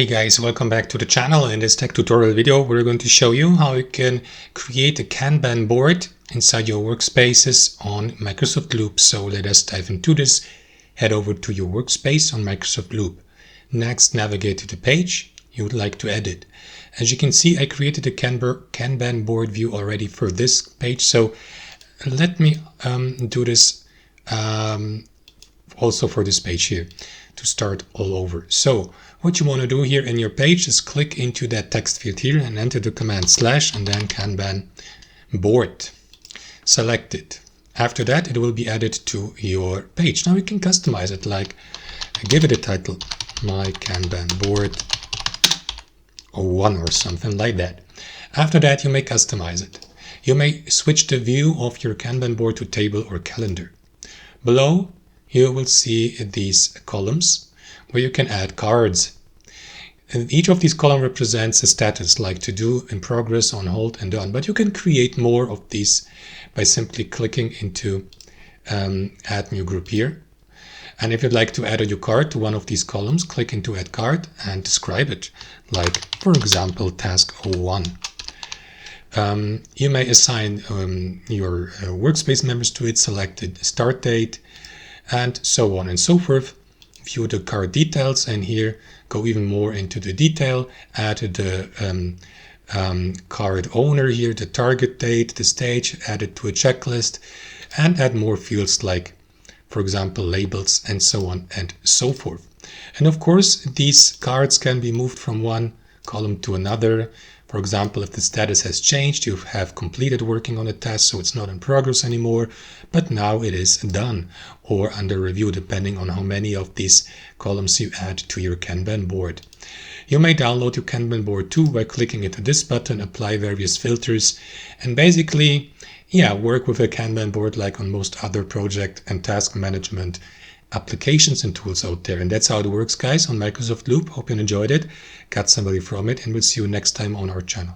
Hey guys, welcome back to the channel. In this tech tutorial video, we're going to show you how you can create a Kanban board inside your workspaces on Microsoft Loop. So let us dive into this. Head over to your workspace on Microsoft Loop. Next, navigate to the page you would like to edit. As you can see, I created a Kanban board view already for this page. So let me do this also for this page here to start all over. So what you want to do here in your page is click into that text field here and enter the command / and then Kanban board. Select it. After that, it will be added to your page. Now you can customize it, like give it a title, my Kanban board 01 or something like that. After that, you may customize it. You may switch the view of your Kanban board to table or calendar. Below, you will see these columns where you can add cards. And each of these columns represents a status, like to do, in progress, on hold, and done. But you can create more of these by simply clicking into add new group here. And if you'd like to add a new card to one of these columns, click into add card and describe it, like, for example, task 01. You may assign your workspace members to it, selected start date, and so on and so forth. View the card details, and here go even more into the detail. Add the card owner here, the target date, the stage, add it to a checklist, and add more fields like, for example, labels, and so on and so forth. And of course, these cards can be moved from one column to another. For example, if the status has changed, you have completed working on a task, so it's not in progress anymore, but now it is done or under review, depending on how many of these columns you add to your Kanban board. You may download your Kanban board too by clicking into this button, apply various filters, and basically, work with a Kanban board like on most other project and task management applications and tools out there. And that's how it works, guys, on Microsoft Loop. Hope you enjoyed it, got somebody from it, and we'll see you next time on our channel.